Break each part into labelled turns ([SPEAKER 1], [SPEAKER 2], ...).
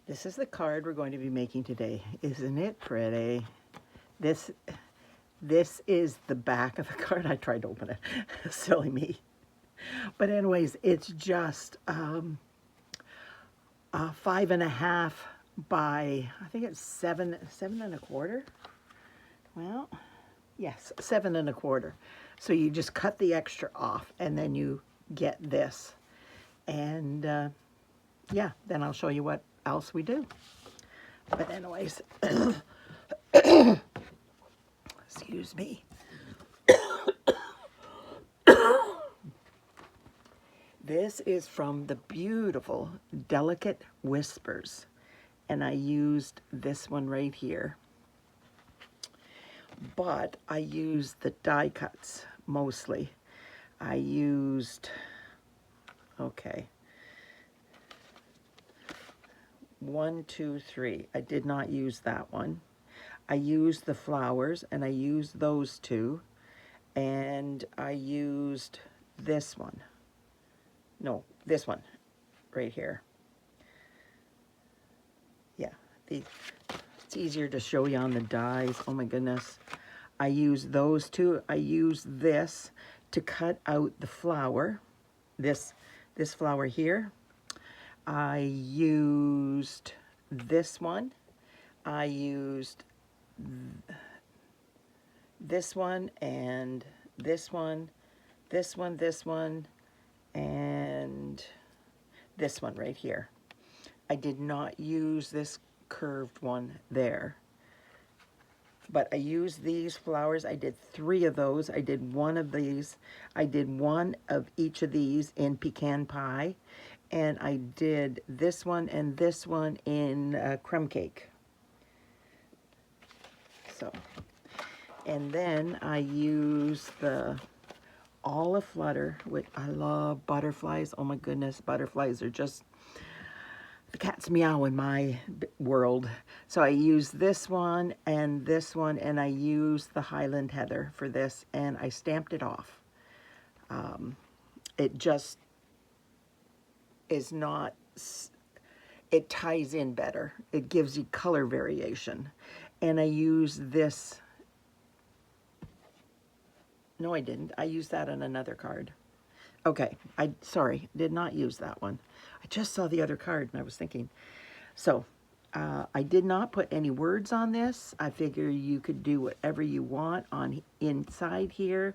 [SPEAKER 1] This is the card we're going to be making today. Isn't it pretty? This is the back of the card. I tried to open it. Silly me. But anyways, it's just 5.5 by, I think it's 7.25. Well, yes, 7.25. So you just cut the extra off and then you get this. And yeah, then I'll show you what else we do. But anyways, excuse me. This is from the beautiful Delicate Whispers. And I used this one right here. But I used the die cuts mostly. I used, okay, 1, 2, 3. I did not use that one. I used the flowers, and I used those two, and I used this one. No, this one right here. Yeah, it's easier to show you on the dies. Oh my goodness. I used those two. I used this to cut out the flower. This flower here. I used this one. I used this one and this one, this one, this one, and this one right here. I did not use this curved one there. But I used these flowers. I did 3 of those. I did 1 of these. I did 1 of each of these in Pecan Pie. And I did this one and this one in Crumb Cake. So, and then I used the Aflutter, which I love butterflies. Oh my goodness, butterflies are just the cat's meow in my world. So I used this one, and I used the Highland Heather for this, and I stamped it off. It just is not, it ties in better. It gives you color variation. And I used this, no I didn't, I used that on another card. Okay, sorry, did not use that one. I just saw the other card and I was thinking. So, I did not put any words on this. I figure you could do whatever you want on inside here.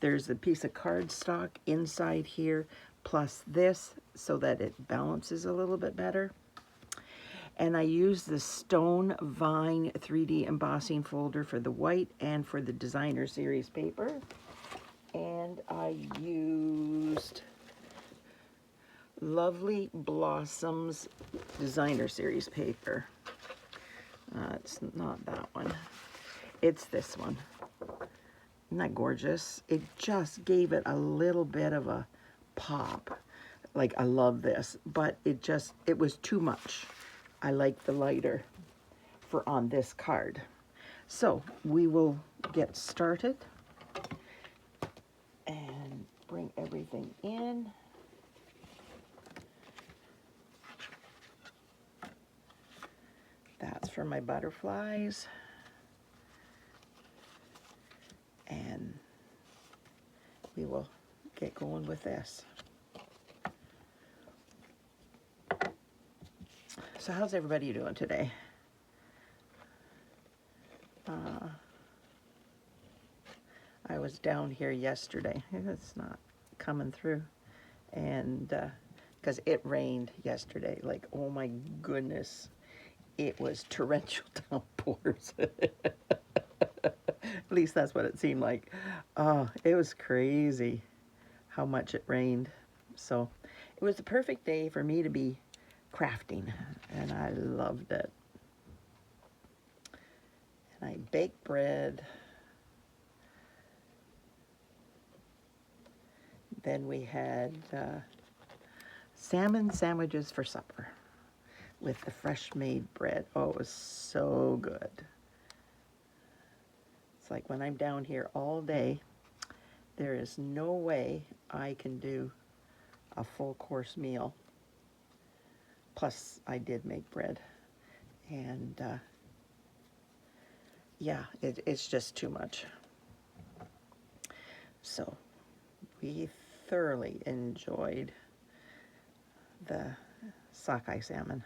[SPEAKER 1] There's a piece of cardstock inside here, plus this, so that it balances a little bit better. And I used the Stone Vine 3D embossing folder for the white and for the designer series paper. And I used lovely Blossoms designer series paper. It's not that one. It's this one. Isn't that gorgeous? It just gave it a little bit of a pop. Like, I love this, but it was too much. I like the lighter for on this card. So we will get started and bring everything in. That's for my butterflies. And we will get going with this. So how's everybody doing today? I was down here yesterday. It's not coming through. And because it rained yesterday, like, oh my goodness, it was torrential downpours. At least that's what it seemed like. Oh, it was crazy how much it rained. So it was the perfect day for me to be crafting, and I loved it. And I baked bread. Then we had salmon sandwiches for supper with the fresh made bread. Oh, it was so good. It's like when I'm down here all day, there is no way I can do a full course meal Plus, I did make bread. And yeah, it's just too much. So we thoroughly enjoyed the sockeye salmon.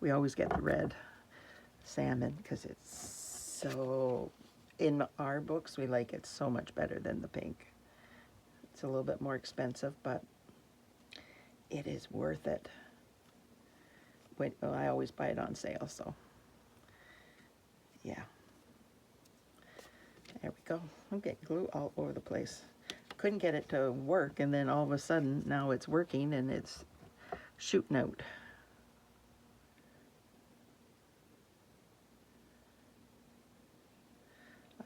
[SPEAKER 1] We always get the red salmon because it's so, in our books, we like it so much better than the pink. It's a little bit more expensive, but it is worth it. I always buy it on sale, so yeah. There we go. I'm getting glue all over the place. Couldn't get it to work, and then all of a sudden, now it's working and it's shooting out.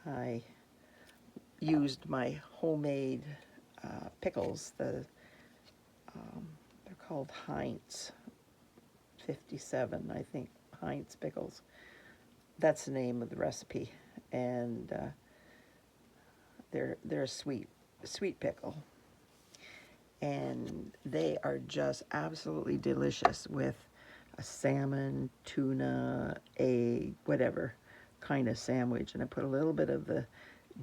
[SPEAKER 1] I used my homemade pickles. They're called Heinz 57, I think. Heinz pickles. That's the name of the recipe, and they're a sweet pickle, and they are just absolutely delicious with a salmon, tuna, egg, whatever kind of sandwich. And I put a little bit of the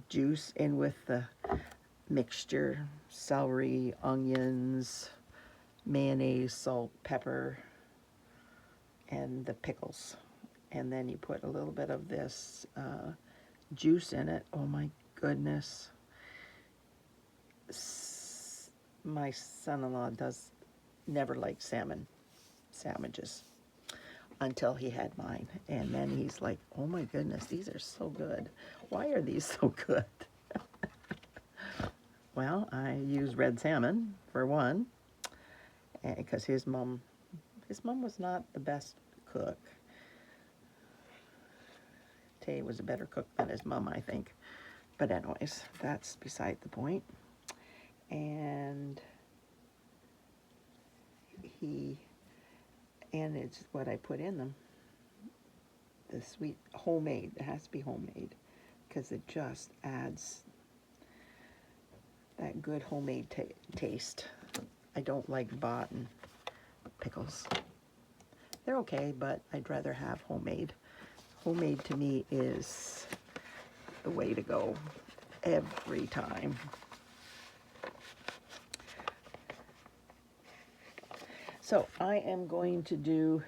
[SPEAKER 1] juice in with the mixture: celery, onions, mayonnaise, salt, pepper, and the pickles. And then you put a little bit of this juice in it. Oh my goodness. My son-in-law never liked salmon sandwiches until he had mine. And then he's like, oh my goodness, these are so good. Why are these so good? Well, I use red salmon for one, because his mom was not the best cook. Tay was a better cook than his mom, I think. But anyways, that's beside the point. And it's what I put in them. The sweet homemade. It has to be homemade because it just adds that good homemade taste. I don't like bought pickles. They're okay, but I'd rather have homemade. Homemade to me is the way to go every time. So I am going to do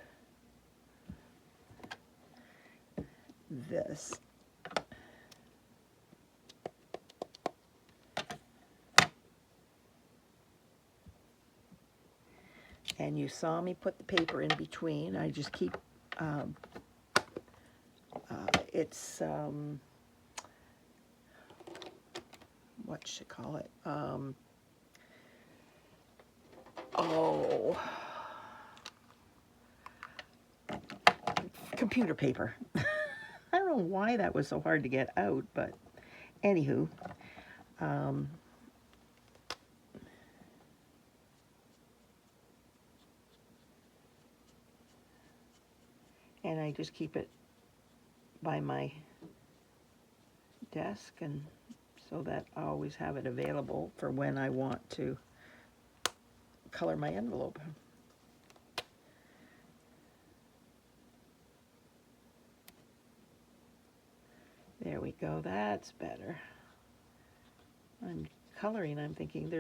[SPEAKER 1] this. And you saw me put the paper in between. I just keep, it's, what should I call it? Computer paper. I don't know why that was so hard to get out, but anywho, and I just keep it by my desk, and so that I always have it available for when I want to color my envelope. There we go, that's better. I'm coloring, I'm thinking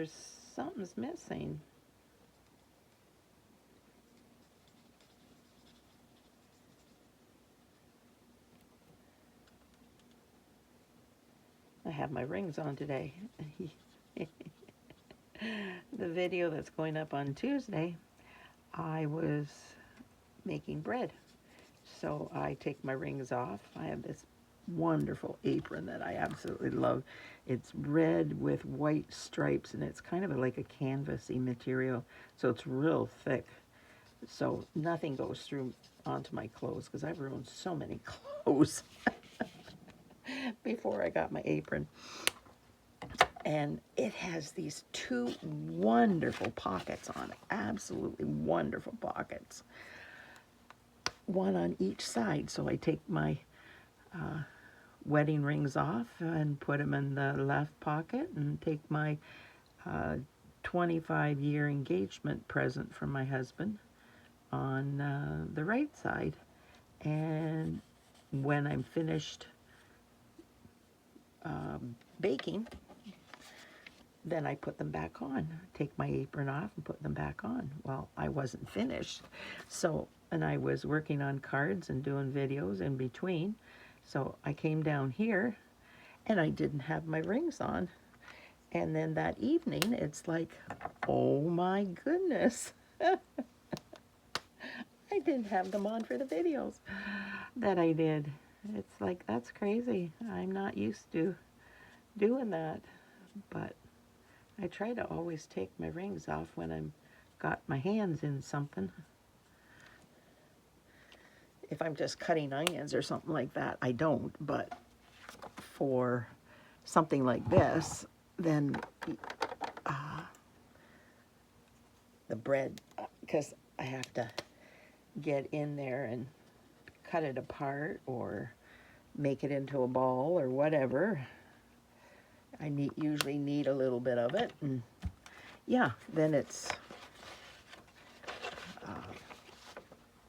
[SPEAKER 1] something's missing. I have my rings on today. The video that's going up on Tuesday, I was making bread. So I take my rings off. I have this wonderful apron that I absolutely love. It's red with white stripes, and it's kind of like a canvasy material, so it's real thick. So nothing goes through onto my clothes, because I've ruined so many clothes before I got my apron. And it has these two wonderful pockets on it, absolutely wonderful pockets. One on each side, so I take my wedding rings off and put them in the left pocket, and take my 25-year engagement present from my husband, on the right side. And when I'm finished baking, then I put them back on. Take my apron off and put them back on. Well, I wasn't finished. So, and I was working on cards and doing videos in between. So I came down here and I didn't have my rings on. And then that evening, it's like, oh my goodness. I didn't have them on for the videos that I did. It's like, that's crazy. I'm not used to doing that. But I try to always take my rings off when I'm got my hands in something. If I'm just cutting onions or something like that, I don't. But for something like this, then the bread, because I have to get in there and cut it apart or make it into a ball or whatever. I usually need a little bit of it, and yeah, then it's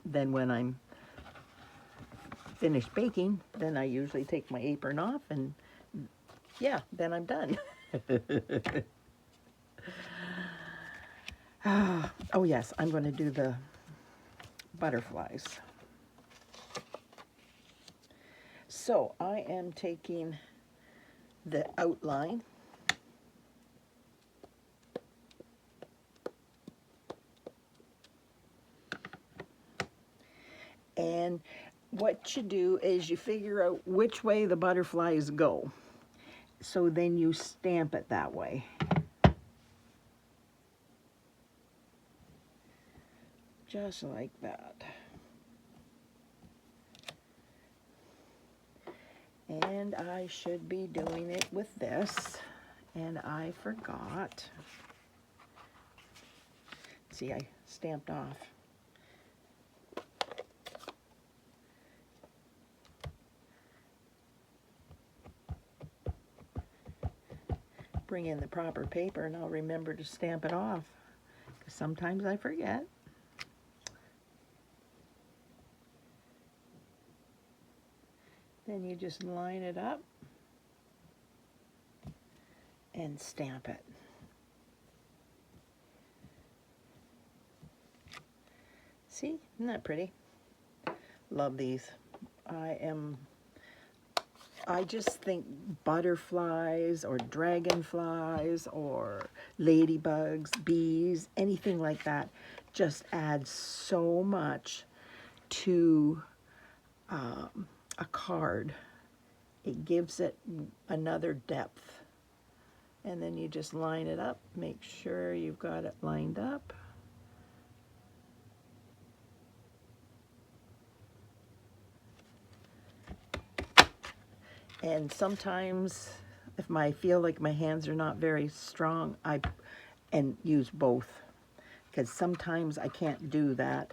[SPEAKER 1] then when I'm finished baking, then I usually take my apron off, and yeah, then I'm done. Oh yes, I'm going to do the butterflies. So I am taking the outline and what you do is you figure out which way the butterflies go. So then you stamp it that way. Just like that. And I should be doing it with this, and I forgot. See, I stamped off. Bring in the proper paper and I'll remember to stamp it off, because sometimes I forget. Then you just line it up and stamp it. See, isn't that pretty? Love these. I just think butterflies or dragonflies or ladybugs, bees, anything like that just adds so much to a card. It gives it another depth. And then you just line it up, make sure you've got it lined up. And sometimes if I feel like my hands are not very strong, I use both, because sometimes I can't do that.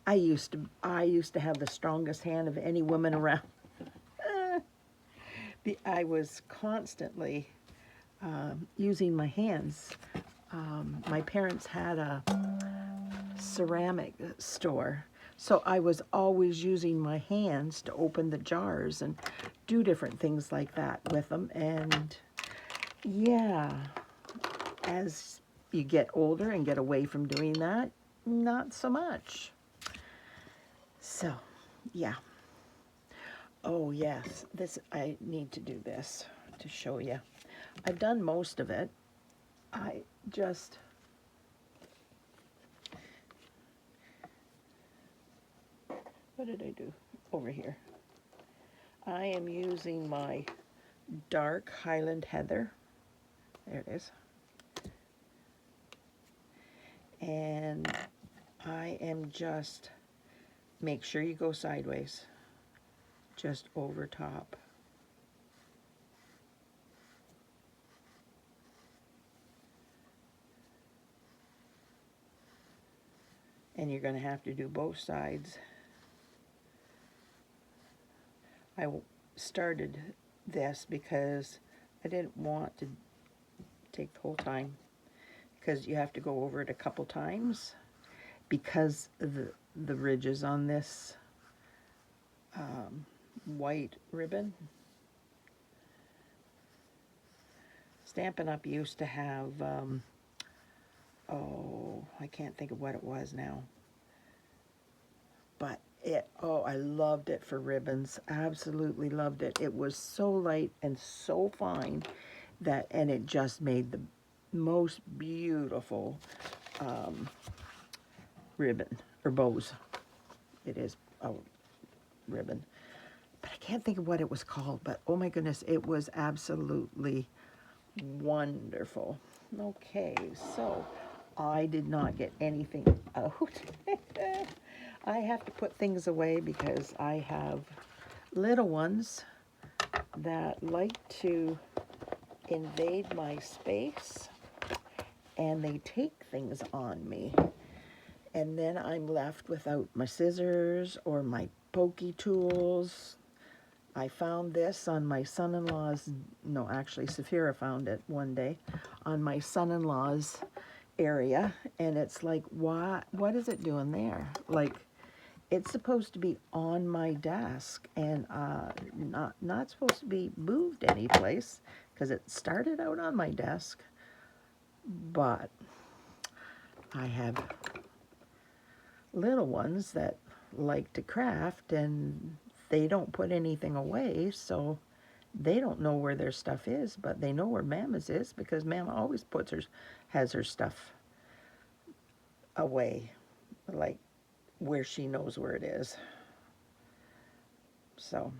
[SPEAKER 1] I used to have the strongest hand of any woman around. I was constantly using my hands. My parents had a ceramic store, so I was always using my hands to open the jars and do different things like that with them. And yeah, as you get older and get away from doing that, not so much. So, yeah. Oh yes, I need to do this to show you. I've done most of it. I just what did I do over here? I am using my dark Highland Heather. There it is. And I am just, make sure you go sideways, just over top. And you're going to have to do both sides. I started this because I didn't want to take the whole time, because you have to go over it a couple times. because the ridges on this white ribbon. Stampin' Up! Used to have, oh, I can't think of what it was now. But oh, I loved it for ribbons. Absolutely loved it. It was so light and so fine that, and it just made the most beautiful ribbon, or bows. It is a ribbon. But I can't think of what it was called, but oh my goodness, it was absolutely wonderful. Okay, so I did not get anything out. I have to put things away because I have little ones that like to invade my space and they take things on me. And then I'm left without my scissors or my pokey tools. I found this on my son-in-law's, no, actually Saphira found it one day on my son-in-law's area, and it's like, what is it doing there? Like, it's supposed to be on my desk and not supposed to be moved anyplace because it started out on my desk, but I have little ones that like to craft and they don't put anything away, so they don't know where their stuff is, but they know where Mama's is because Mama always has her stuff away, like where she knows where it is. So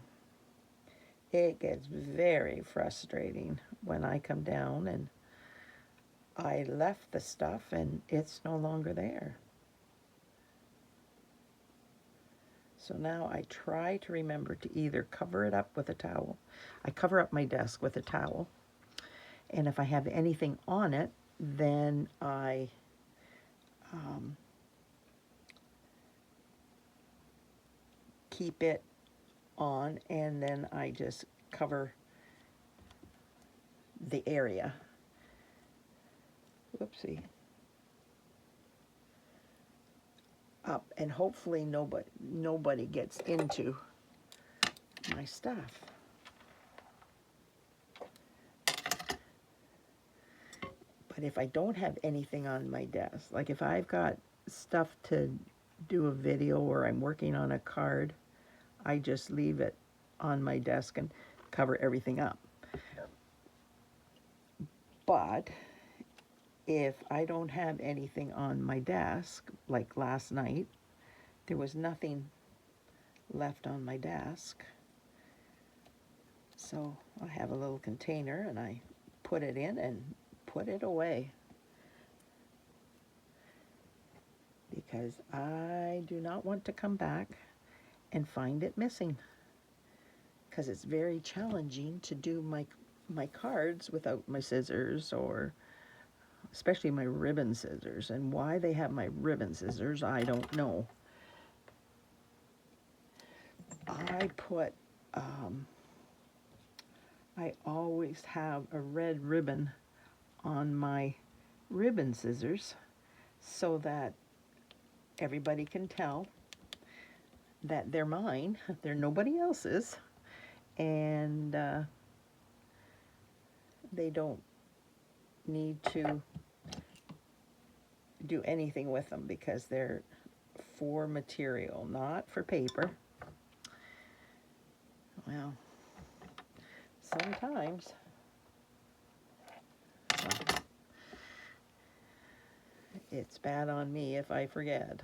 [SPEAKER 1] it gets very frustrating when I come down and I left the stuff and it's no longer there. So now I try to remember to either cover it up with a towel. I cover up my desk with a towel. And if I have anything on it, then I keep it on and then I just cover the area. Whoopsie. Up, and hopefully nobody gets into my stuff. But if I don't have anything on my desk, like if I've got stuff to do a video or I'm working on a card, I just leave it on my desk and cover everything up. But if I don't have anything on my desk, like last night, there was nothing left on my desk. So I have a little container and I put it in and put it away. Because I do not want to come back and find it missing. Because it's very challenging to do my cards without my scissors, or especially my ribbon scissors. And why they have my ribbon scissors, I don't know. I always have a red ribbon on my ribbon scissors so that everybody can tell that they're mine, they're nobody else's, and they don't need to do anything with them because they're for material, not for paper. Well, sometimes. So, it's bad on me if I forget.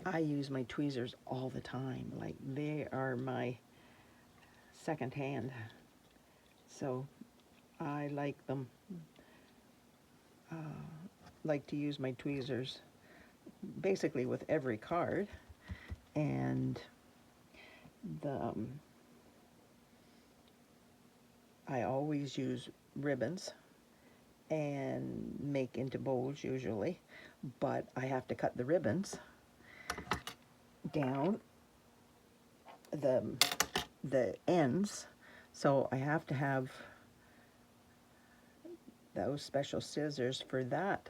[SPEAKER 1] I use my tweezers all the time. Like, they are my second hand. So I like them. Like to use my tweezers basically with every card. And I always use ribbons and make into bows usually, but I have to cut the ribbons down the ends, so I have to have those special scissors for that.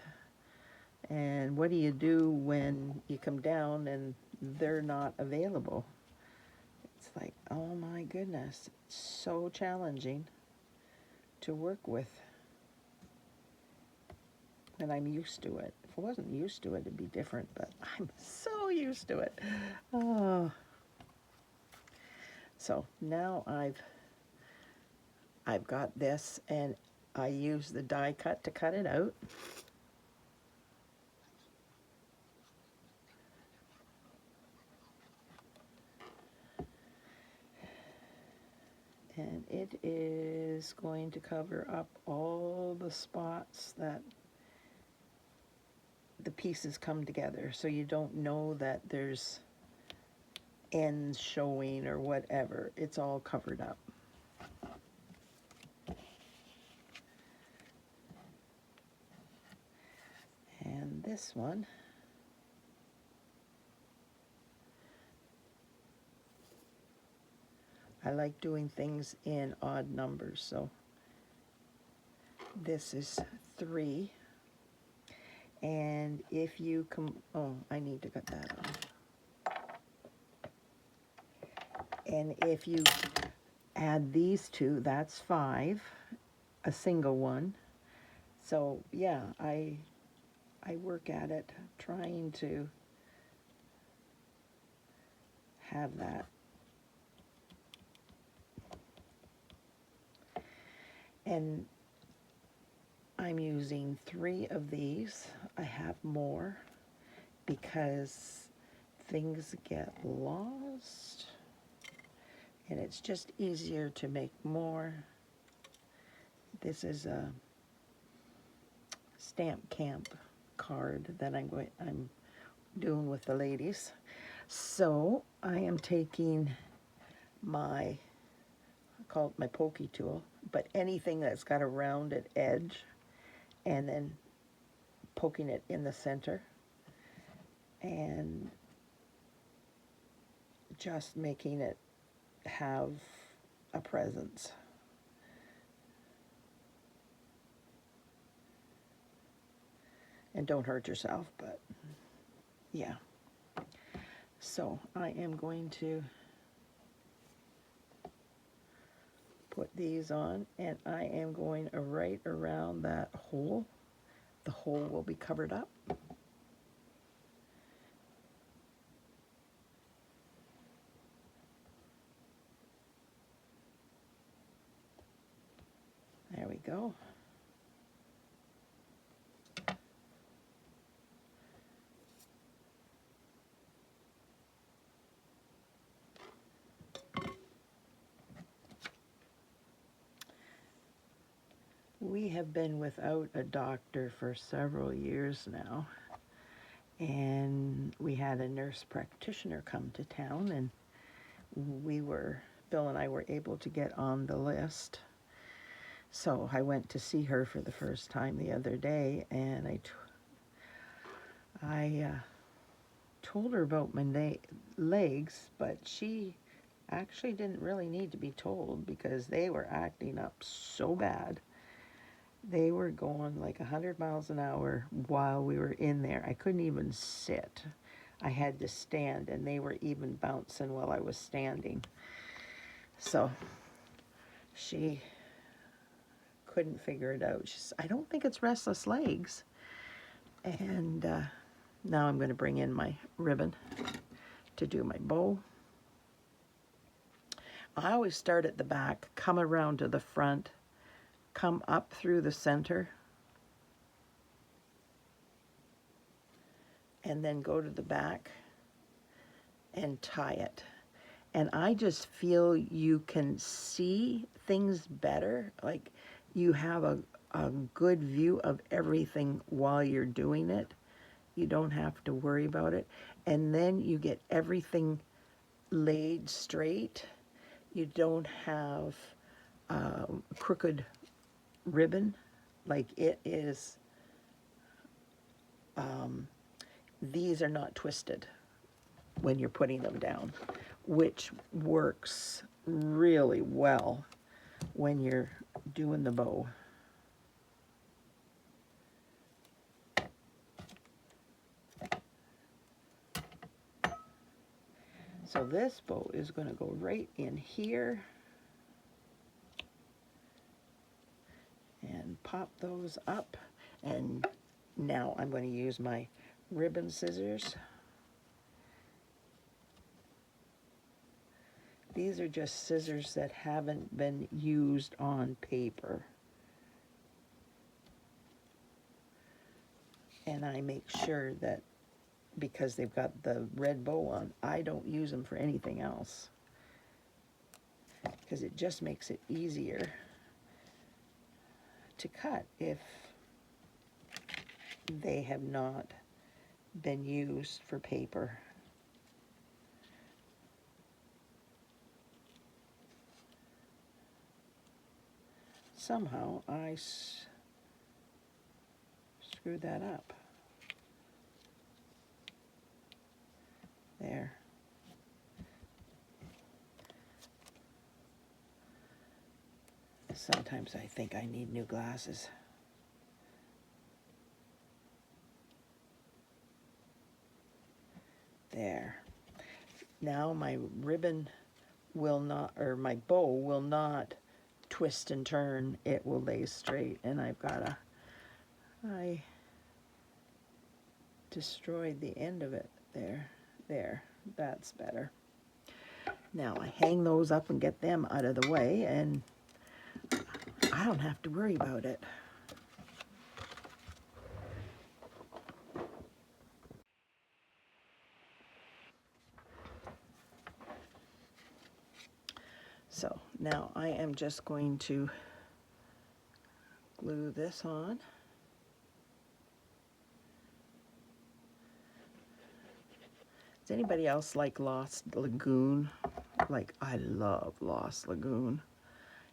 [SPEAKER 1] And what do you do when you come down and they're not available? It's like, oh my goodness, it's so challenging to work with. And I'm used to it. If I wasn't used to it, it'd be different, but I'm so used to it. Oh. So now I've got this, and I use the die cut to cut it out. And it is going to cover up all the spots that the pieces come together, so you don't know that there's ends showing or whatever. It's all covered up. And this one, I like doing things in odd numbers, so this is 3. And if you come, oh, I need to cut that off. And if you add these two, that's 5, a single one. So yeah, I work at it trying to have that. And I'm using 3 of these. I have more because things get lost, and it's just easier to make more. This is a stamp camp card that I'm doing with the ladies. So I am taking my, I call it my pokey tool, but anything that's got a rounded edge, and then poking it in the center and just making it have a presence. And don't hurt yourself, but yeah. So I am going to put these on, and I am going right around that hole. The hole will be covered up. There we go. We have been without a doctor for several years now, and we had a nurse practitioner come to town, and Bill and I were able to get on the list. So I went to see her for the first time the other day, and I told her about my legs, but she actually didn't really need to be told because they were acting up so bad. They were going like 100 miles an hour while we were in there. I couldn't even sit. I had to stand, and they were even bouncing while I was standing. So she couldn't figure it out. She said, I don't think it's restless legs. And now I'm going to bring in my ribbon to do my bow. I always start at the back, come around to the front, come up through the center, and then go to the back and tie it. And I just feel you can see things better, like you have a good view of everything while you're doing it. You don't have to worry about it. And then you get everything laid straight. You don't have crooked ribbon like it is. These are not twisted when you're putting them down, which works really well when you're doing the bow. So this bow is going to go right in here and pop those up. And now I'm going to use my ribbon scissors. These are just scissors that haven't been used on paper. And I make sure that because they've got the red bow on, I don't use them for anything else, because it just makes it easier to cut if they have not been used for paper. Somehow I screwed that up. There. Sometimes I think I need new glasses. There. Now my ribbon will not, or my bow will not twist and turn. It will lay straight, and I destroyed the end of it there. There, that's better. Now I hang those up and get them out of the way, and I don't have to worry about it. So now I am just going to glue this on. Does anybody else like Lost Lagoon? Like, I love Lost Lagoon.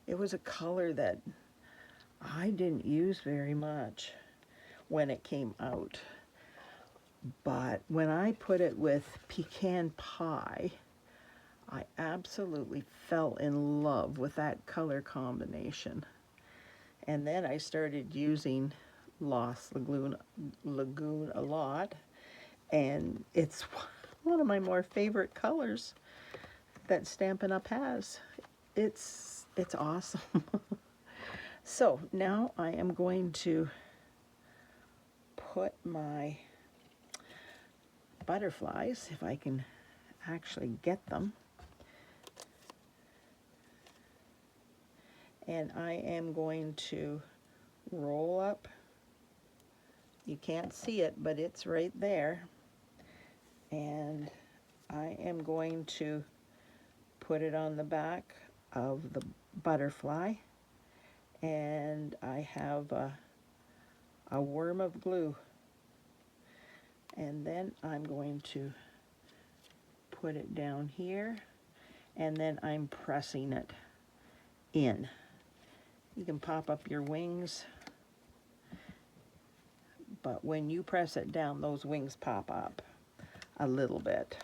[SPEAKER 1] It was a color that I didn't use very much when it came out. But when I put it with Pecan Pie, I absolutely fell in love with that color combination. And then I started using Lost Lagoon a lot, and it's one of my more favorite colors that Stampin' Up! Has. It's awesome. So now I am going to put my butterflies, if I can actually get them. And I am going to roll up. You can't see it, but it's right there. And I am going to put it on the back of the butterfly. And I have a worm of glue. And then I'm going to put it down here. And then I'm pressing it in. You can pop up your wings, but when you press it down, those wings pop up a little bit.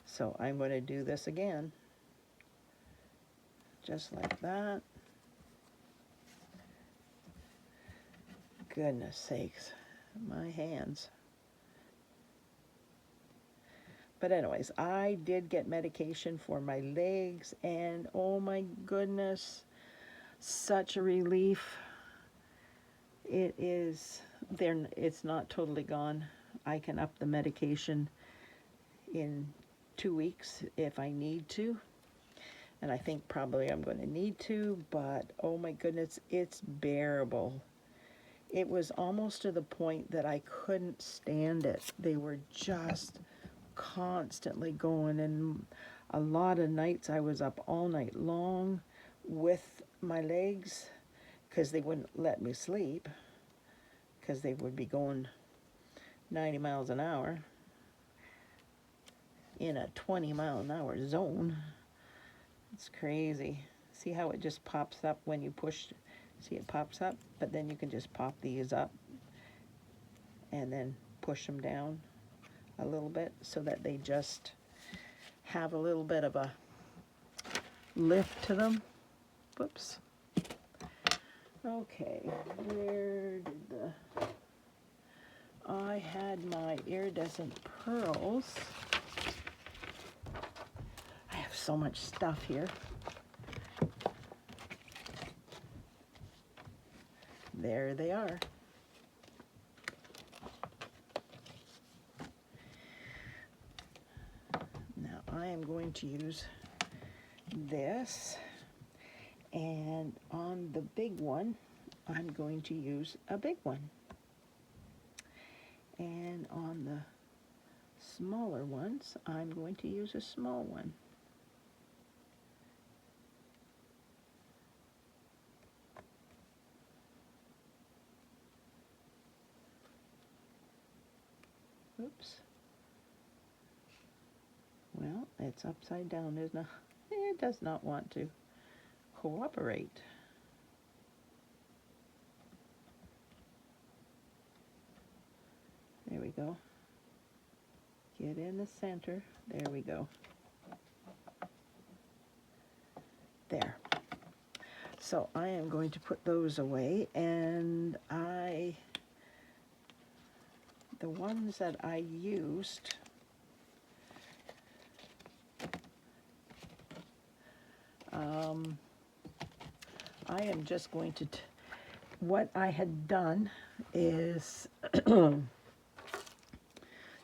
[SPEAKER 1] So I'm going to do this again, just like that. Goodness sakes, my hands. But anyways, I did get medication for my legs, and oh my goodness, such a relief. It is there. It's not totally gone. I can up the medication in 2 weeks if I need to, and I think probably I'm going to need to, but oh my goodness, it's bearable. It was almost to the point that I couldn't stand it. They were just constantly going, and a lot of nights I was up all night long with my legs because they wouldn't let me sleep because they would be going 90 miles an hour in a 20-mile-an-hour zone. It's crazy. See how it just pops up when you push? See, it pops up, but then you can just pop these up and then push them down a little bit so that they just have a little bit of a lift to them. Whoops. Okay, where did I had my Iridescent Pearls. so much stuff here. There they are. Now I am going to use this, and on the big one I'm going to use a big one, and on the smaller ones I'm going to use a small one. Oops. Well, it's upside down, isn't it? It does not want to cooperate. There we go. Get in the center. There we go. There. So I am going to put those away, and the ones that I used, I am just going to, what I had done is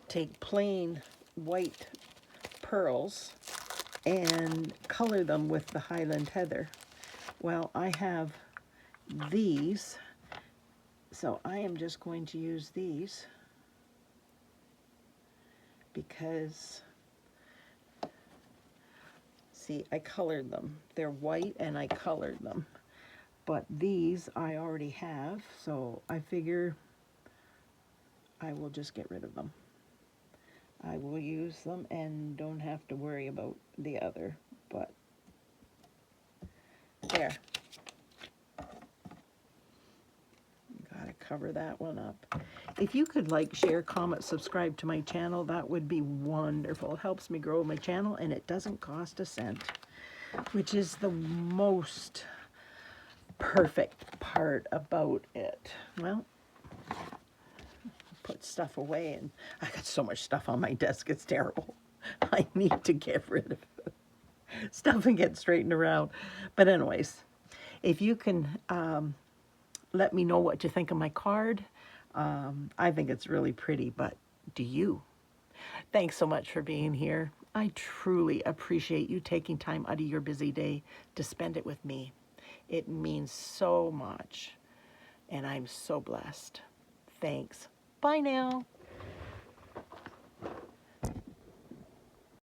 [SPEAKER 1] take plain white pearls and color them with the Highland Heather. Well, I have these, so I am just going to use these because, see, I colored them. They're white and I colored them. But these I already have, so I figure I will just get rid of them. I will use them and don't have to worry about the other, but there. Gotta cover that one up. If you could like, share, comment, subscribe to my channel, that would be wonderful. It helps me grow my channel and it doesn't cost a cent, which is the most perfect part about it. Well, put stuff away, and I got so much stuff on my desk, it's terrible. I need to get rid of it. Stuff and get straightened around. But anyways, if you can let me know what you think of my card. I think it's really pretty, but do you? Thanks so much for being here. I truly appreciate you taking time out of your busy day to spend it with me. It means so much, and I'm so blessed. Thanks. Bye now.